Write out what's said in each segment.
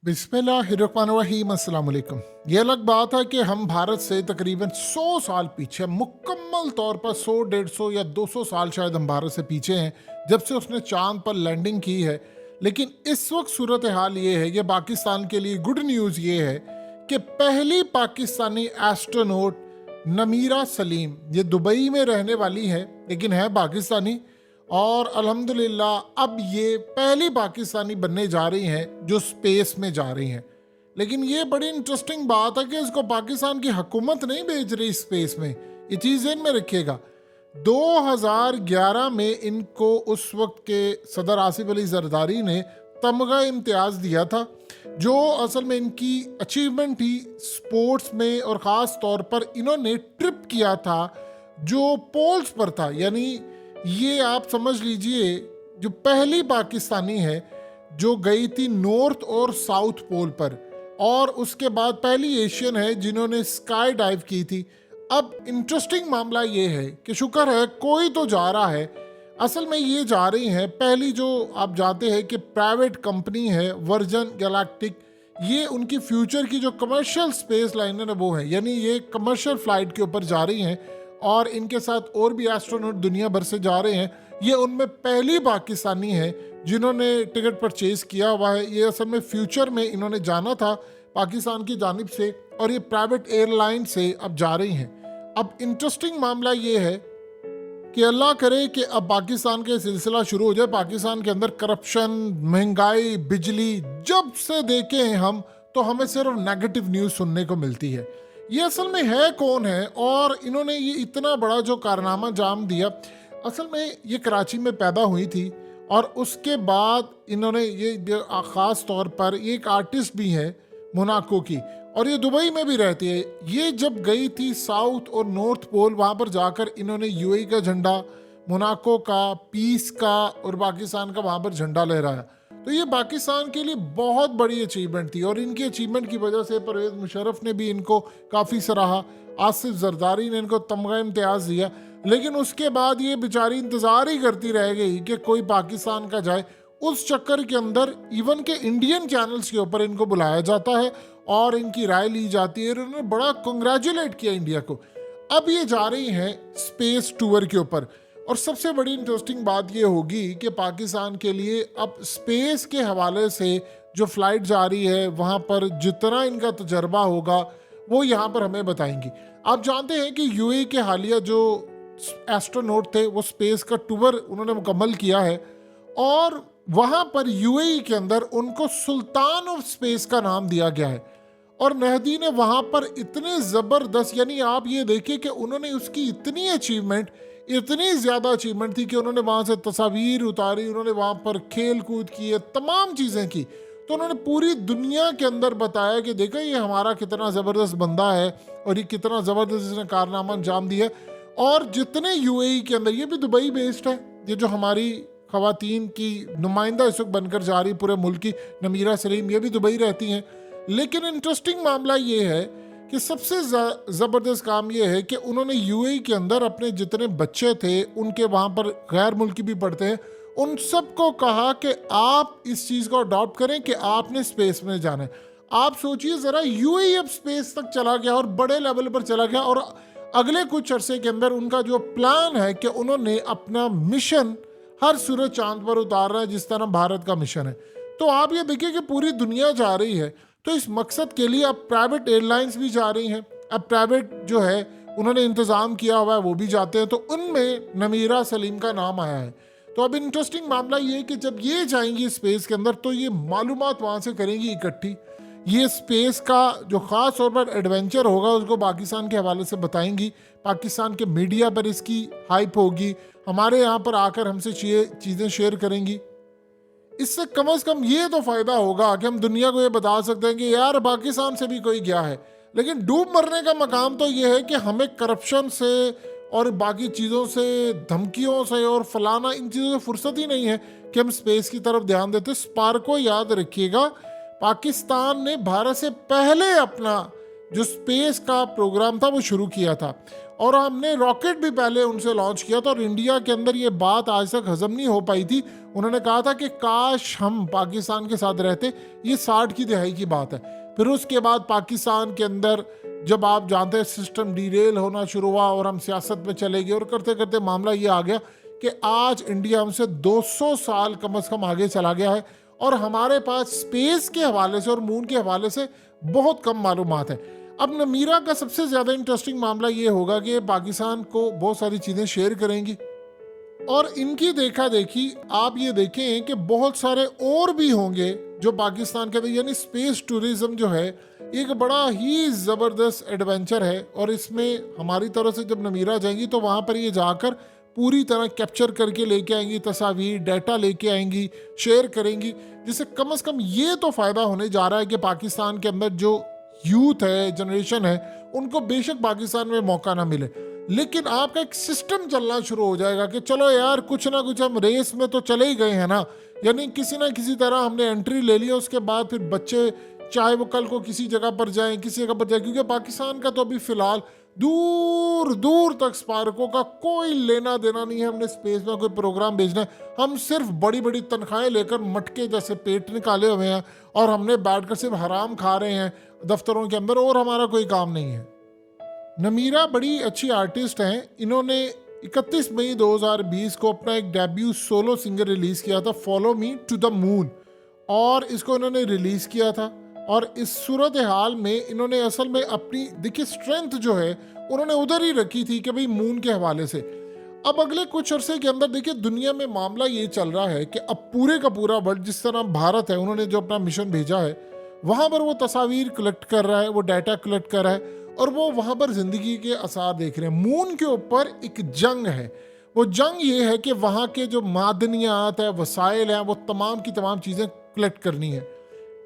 बिस्मिल्लाहिर्रहमानिर्रहीम अस्सलाम वालेकुम। ये अलग बात है कि हम भारत से तकरीबन 100 साल पीछे, मुकम्मल तौर पर 100, 150 या 200 साल शायद हम भारत से पीछे हैं जब से उसने चांद पर लैंडिंग की है। लेकिन इस वक्त सूरत हाल ये है, ये पाकिस्तान के लिए गुड न्यूज़ ये है कि पहली पाकिस्तानी एस्ट्रोनॉट नमीरा सलीम, ये दुबई में रहने वाली है लेकिन है पाकिस्तानी, और अल्हम्दुलिल्लाह अब ये पहली पाकिस्तानी बनने जा रही हैं जो स्पेस में जा रही हैं। लेकिन ये बड़ी इंटरेस्टिंग बात है कि इसको पाकिस्तान की हुकूमत नहीं भेज रही स्पेस में, ये चीज़ ज़हन में रखिएगा। 2011 में इनको उस वक्त के सदर आसिफ अली जरदारी ने तमगा इम्तियाज़ दिया था, जो असल में इनकी अचीवमेंट थी स्पोर्ट्स में, और ख़ास तौर पर इन्होंने ट्रिप किया था जो पोल्स पर था। यानी ये आप समझ लीजिए जो पहली पाकिस्तानी है जो गई थी नॉर्थ और साउथ पोल पर, और उसके बाद पहली एशियन है जिन्होंने स्काई डाइव की थी। अब इंटरेस्टिंग मामला ये है कि शुक्र है कोई तो जा रहा है। असल में ये जा रही हैं, पहली जो आप जानते हैं कि प्राइवेट कंपनी है वर्जन गैलेक्टिक, ये उनकी फ्यूचर की जो कमर्शियल स्पेस लाइनर है वो है, यानी ये कमर्शियल फ्लाइट के ऊपर जा रही हैं, और इनके साथ और भी एस्ट्रोनॉट दुनिया भर से जा रहे हैं। ये उनमें पहली पाकिस्तानी है जिन्होंने टिकट परचेज किया हुआ है। ये असल में फ्यूचर में इन्होंने जाना था पाकिस्तान की जानिब से, और ये प्राइवेट एयरलाइन से अब जा रही हैं। अब इंटरेस्टिंग मामला ये है कि अल्लाह करे कि अब पाकिस्तान का सिलसिला शुरू हो जाए। पाकिस्तान के अंदर करप्शन, महंगाई, बिजली, जब से देखे हैं हम तो हमें सिर्फ नेगेटिव न्यूज़ सुनने को मिलती है। ये असल में है कौन है, और इन्होंने ये इतना बड़ा जो कारनामा अंजाम दिया। असल में ये कराची में पैदा हुई थी, और उसके बाद इन्होंने ये ख़ास तौर पर एक आर्टिस्ट भी है मोनाको की, और ये दुबई में भी रहती है। ये जब गई थी साउथ और नॉर्थ पोल, वहाँ पर जाकर इन्होंने यूएई का झंडा, मोनाको का, पीस का और पाकिस्तान का वहाँ पर झंडा लहराया। तो ये पाकिस्तान के लिए बहुत बड़ी अचीवमेंट थी, और इनकी अचीवमेंट की वजह से परवेज़ मुशर्रफ ने भी इनको काफ़ी सराहा, आसिफ जरदारी ने इनको तमगा इम्तियाज़ दिया। लेकिन उसके बाद ये बेचारी इंतज़ार ही करती रह गई कि कोई पाकिस्तान का जाए। उस चक्कर के अंदर इवन के इंडियन चैनल्स के ऊपर इनको बुलाया जाता है और इनकी राय ली जाती है, और इन्होंने बड़ा कंग्रेचुलेट किया इंडिया को। अब ये जा रही हैं स्पेस टूर के ऊपर, और सबसे बड़ी इंटरेस्टिंग बात ये होगी कि पाकिस्तान के लिए अब स्पेस के हवाले से जो फ्लाइट जा रही है वहाँ पर जितना इनका तजर्बा होगा वो यहाँ पर हमें बताएंगी। आप जानते हैं कि यूएई के हालिया जो एस्ट्रोनॉट थे वो स्पेस का टूर उन्होंने मुकम्मल किया है, और वहाँ पर यूएई के अंदर उनको सुल्तान ऑफ स्पेस का नाम दिया गया है। और मेहदी ने वहाँ पर इतने ज़बरदस्त, यानी आप ये देखिए कि उन्होंने उसकी इतनी अचीवमेंट, इतनी ज़्यादा अचीवमेंट थी कि उन्होंने वहाँ से तस्वीर उतारी, उन्होंने वहाँ पर खेल कूद किए, तमाम चीज़ें की। तो उन्होंने पूरी दुनिया के अंदर बताया कि देखो ये हमारा कितना ज़बरदस्त बंदा है, और ये कितना ज़बरदस्त इसने कारनामा अंजाम दिया। और जितने यूएई के अंदर, ये भी दुबई बेस्ड है, ये जो हमारी ख़वातीन की नुमाइंदा इस वक्त बनकर जा रही पूरे मुल्क की, नमीरा सलीम, ये भी दुबई रहती हैं। लेकिन इंटरेस्टिंग मामला ये है कि सबसे ज़बरदस्त काम ये है कि उन्होंने यूएई के अंदर अपने जितने बच्चे थे, उनके वहाँ पर गैर मुल्की भी पढ़ते हैं, उन सबको कहा कि आप इस चीज़ को अडॉप्ट करें कि आपने स्पेस में जाना है। आप सोचिए ज़रा, यूएई अब स्पेस तक चला गया और बड़े लेवल पर चला गया, और अगले कुछ अरसे के अंदर उनका जो प्लान है कि उन्होंने अपना मिशन हर सूरज चांद पर उतारना है जिस तरह भारत का मिशन है। तो आप ये देखिए कि पूरी दुनिया जा रही है। तो इस मकसद के लिए अब प्राइवेट एयरलाइंस भी जा रही हैं, अब प्राइवेट जो है उन्होंने इंतज़ाम किया हुआ है वो भी जाते हैं, तो उनमें नमीरा सलीम का नाम आया है। तो अब इंटरेस्टिंग मामला ये है कि जब ये जाएंगी स्पेस के अंदर तो ये मालूमात वहाँ से करेंगी इकट्ठी। ये स्पेस का जो ख़ास तौर पर एडवेंचर होगा उसको पाकिस्तान के हवाले से बताएंगी, पाकिस्तान के मीडिया पर इसकी हाइप होगी, हमारे यहाँ पर आकर हमसे चीज़ें शेयर करेंगी। इससे कम से कम ये तो फ़ायदा होगा कि हम दुनिया को ये बता सकते हैं कि यार पाकिस्तान से भी कोई गया है। लेकिन डूब मरने का मकाम तो ये है कि हमें करप्शन से और बाकी चीज़ों से, धमकियों से और फलाना, इन चीज़ों से फुर्सत ही नहीं है कि हम स्पेस की तरफ ध्यान देते। स्पार्क को याद रखिएगा, पाकिस्तान ने भारत से पहले अपना जो स्पेस का प्रोग्राम था वो शुरू किया था, और हमने रॉकेट भी पहले उनसे लॉन्च किया था। और इंडिया के अंदर ये बात आज तक हजम नहीं हो पाई थी। उन्होंने कहा था कि काश हम पाकिस्तान के साथ रहते। ये 60 की दहाई की बात है। फिर उसके बाद पाकिस्तान के अंदर जब आप जानते हैं सिस्टम डीरेल होना शुरू हुआ और हम सियासत में चले गए, और करते करते मामला ये आ गया कि आज इंडिया हमसे 200 साल कम से कम आगे चला गया है, और हमारे पास स्पेस के हवाले से और मून के हवाले से बहुत कम मालूमात है। अब नमीरा का सबसे ज़्यादा इंटरेस्टिंग मामला ये होगा कि पाकिस्तान को बहुत सारी चीज़ें शेयर करेंगी, और इनकी देखा देखी आप ये देखें कि बहुत सारे और भी होंगे जो पाकिस्तान के अंदर, यानी स्पेस टूरिज्म जो है एक बड़ा ही ज़बरदस्त एडवेंचर है। और इसमें हमारी तरफ से जब नमीरा जाएंगी तो वहाँ पर ये जाकर पूरी तरह कैप्चर करके लेके आएंगी, तस्वीर डाटा लेके आएंगी, शेयर करेंगी, जिससे कम से कम ये तो फ़ायदा होने जा रहा है कि पाकिस्तान के अंदर जो यूथ है, जनरेशन है, उनको बेशक पाकिस्तान में मौका ना मिले, लेकिन आपका एक सिस्टम चलना शुरू हो जाएगा कि चलो यार कुछ ना कुछ हम रेस में तो चले ही गए हैं ना, यानी किसी ना किसी तरह हमने एंट्री ले ली। उसके बाद फिर बच्चे चाहे वो कल को किसी जगह पर जाएं, किसी जगह पर जाएं, क्योंकि पाकिस्तान का तो अभी फिलहाल दूर दूर तक स्पार्को का कोई लेना देना नहीं है। हमने स्पेस में कोई प्रोग्राम भेजना है, हम सिर्फ बड़ी बड़ी तनख्वाहें लेकर मटके जैसे पेट निकाले हुए हैं, और हमने बैठकर सिर्फ हराम खा रहे हैं दफ्तरों के अंदर, और हमारा कोई काम नहीं है। नमीरा बड़ी अच्छी आर्टिस्ट हैं। इन्होंने 31 मई 2020 को अपना एक डेब्यू सोलो सिंगर रिलीज़ किया था, follow me to the moon, और इसको इन्होंने रिलीज़ किया था। और इस सूरत हाल में इन्होंने असल में अपनी देखिए स्ट्रेंथ जो है उन्होंने उधर ही रखी थी कि भाई मून के हवाले से। अब अगले कुछ अरसे के अंदर देखिए दुनिया में मामला ये चल रहा है कि अब पूरे का पूरा वर्ल्ड, जिस तरह भारत है, उन्होंने जो अपना मिशन भेजा है वहाँ पर वो तस्वीर कलेक्ट कर रहा है, वो डाटा कलेक्ट कर रहा है, और वो वहाँ पर ज़िंदगी के आसार देख रहे हैं। मून के ऊपर एक जंग है। वो जंग ये है कि वहाँ के जो मादनियात है, वसाइल हैं, वो तमाम की तमाम चीज़ें कलेक्ट करनी है।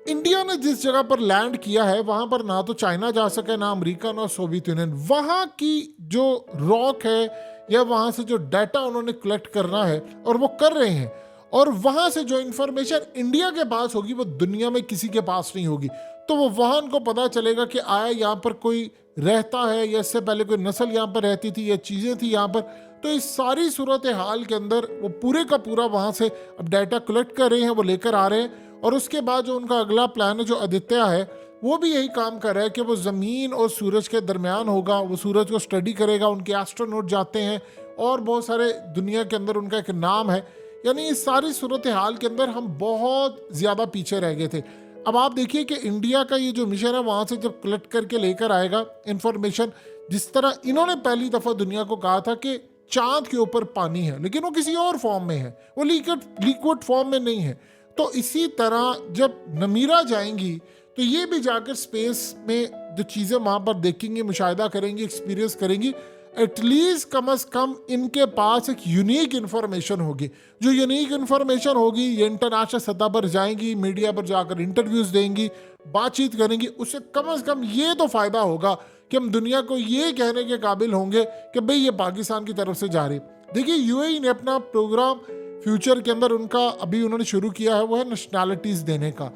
इंडिया ने जिस जगह पर लैंड किया है वहाँ पर ना तो चाइना जा सके, ना अमेरिका, ना सोवियत यूनियन। वहाँ की जो रॉक है या वहाँ से जो डाटा उन्होंने कलेक्ट करना है और वो कर रहे हैं, और वहाँ से जो इंफॉर्मेशन इंडिया के पास होगी वो दुनिया में किसी के पास नहीं होगी। तो वो वहाँ उनको पता चलेगा कि आया यहाँ पर कोई रहता है, या इससे पहले कोई नस्ल यहाँ पर रहती थी, या चीज़ें थी यहाँ पर। तो इस सारी सूरत हाल के अंदर वो पूरे का पूरा वहाँ से अब डाटा कलेक्ट कर रहे हैं, वो लेकर आ रहे हैं। और उसके बाद जो उनका अगला प्लान है, जो आदित्य है, वो भी यही काम कर रहा है कि वो ज़मीन और सूरज के दरमियान होगा, वो सूरज को स्टडी करेगा। उनके एस्ट्रोनॉट जाते हैं और बहुत सारे दुनिया के अंदर उनका एक नाम है। यानी इस सारी सूरत हाल के अंदर हम बहुत ज़्यादा पीछे रह गए थे। अब आप देखिए कि इंडिया का ये जो मिशन है वहाँ से जब कलेक्ट करके लेकर आएगा इंफॉर्मेशन, जिस तरह इन्होंने पहली दफ़ा दुनिया को कहा था कि चाँद के ऊपर पानी है, लेकिन वो किसी और फॉर्म में है, वो लिक्विड फॉर्म में नहीं है। तो इसी तरह जब नमीरा जाएंगी तो ये भी जाकर स्पेस में जो चीज़ें वहाँ पर देखेंगी, मुशाहिदा करेंगी, एक्सपीरियंस करेंगी, एटलीस्ट कम अज़ कम इनके पास एक यूनिक इन्फॉर्मेशन होगी। जो यूनिक इन्फॉर्मेशन होगी ये इंटरनेशनल सतह पर जाएंगी, मीडिया पर जाकर इंटरव्यूज़ देंगी, बातचीत करेंगी। उससे कम से कम ये तो फ़ायदा होगा कि हम दुनिया को ये कहने के काबिल होंगे कि भाई ये पाकिस्तान की तरफ से जा रही। देखिए यूएई ने अपना प्रोग्राम फ्यूचर के अंदर उनका अभी उन्होंने शुरू किया है, वो है नेशनैलिटीज़ देने का।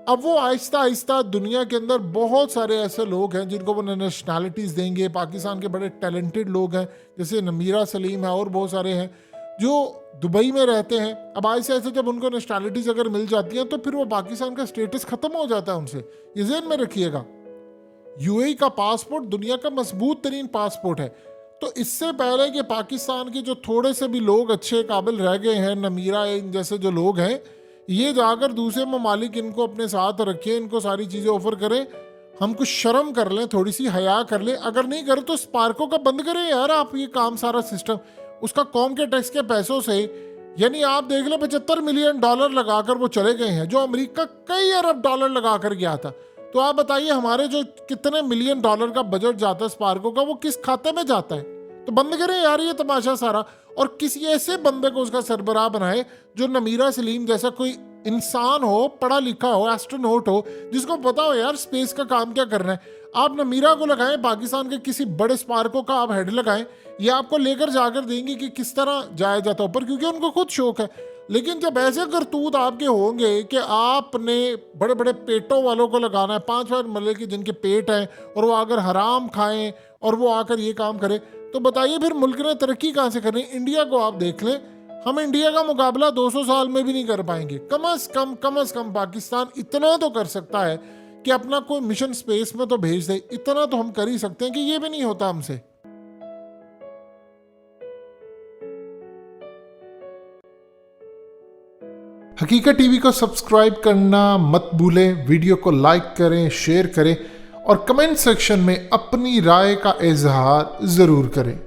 अब वो आहिस्ता आहिस्ता दुनिया के अंदर बहुत सारे ऐसे लोग हैं जिनको वो नेशनैलिटीज़ देंगे। पाकिस्तान के बड़े टैलेंटेड लोग हैं, जैसे नमीरा सलीम है और बहुत सारे हैं जो दुबई में रहते हैं। अब ऐसे ऐसे जब उनको नेशनैलिटीज़ अगर मिल जाती हैं तो फिर वो पाकिस्तान का स्टेटस ख़त्म हो जाता है उनसे। ये ज़हन में रखिएगा, यूएई का पासपोर्ट दुनिया का मजबूत तरीन पासपोर्ट है। तो इससे पहले कि पाकिस्तान के जो थोड़े से भी लोग अच्छे काबिल रह गए हैं, नमीरा इन जैसे जो लोग हैं, ये जाकर दूसरे ममालिक इनको अपने साथ रखें, इनको सारी चीज़ें ऑफर करें। हम कुछ शर्म कर लें, थोड़ी सी हया कर लें। अगर नहीं करें तो स्पार्को का बंद करें यार आप ये काम, सारा सिस्टम उसका कौम के टैक्स के पैसों से। यानी आप देख लें $75 मिलियन लगाकर वो चले गए हैं, जो अमेरिका कई अरब डॉलर लगाकर गया था। तो आप बताइए हमारे जो कितने $मिलियन का बजट जाता है स्पार्को का, वो किस खाते में जाता है? तो बंद करें यार ये तमाशा सारा, और किसी ऐसे बंदे को उसका सरबराह बनाए जो नमीरा सलीम जैसा कोई इंसान हो, पढ़ा लिखा हो, एस्ट्रोनॉट हो, जिसको पता हो यार स्पेस का काम क्या करना है। आप नमीरा को लगाएं, पाकिस्तान के किसी बड़े स्पार्को का आप हेड लगाएं, ये आपको लेकर जाकर देंगे कि किस तरह जाया जाता ऊपर, क्योंकि उनको खुद शौक है। लेकिन जब ऐसे करतूत आपके होंगे कि आपने बड़े बड़े पेटों वालों को लगाना है, 5-5 मरले के जिनके पेट हैं, और वो अगर हराम खाएं और वो आकर ये काम करे, तो बताइए फिर मुल्क ने तरक्की कहाँ से करनी। इंडिया को आप देख लें, हम इंडिया का मुकाबला 200 साल में भी नहीं कर पाएंगे। कम से कम पाकिस्तान इतना तो कर सकता है कि अपना कोई मिशन स्पेस में तो भेज दे। इतना तो हम कर ही सकते हैं कि ये भी नहीं होता हमसे। हकीकत टीवी को सब्सक्राइब करना मत भूलें, वीडियो को लाइक करें, शेयर करें और कमेंट सेक्शन में अपनी राय का इजहार ज़रूर करें।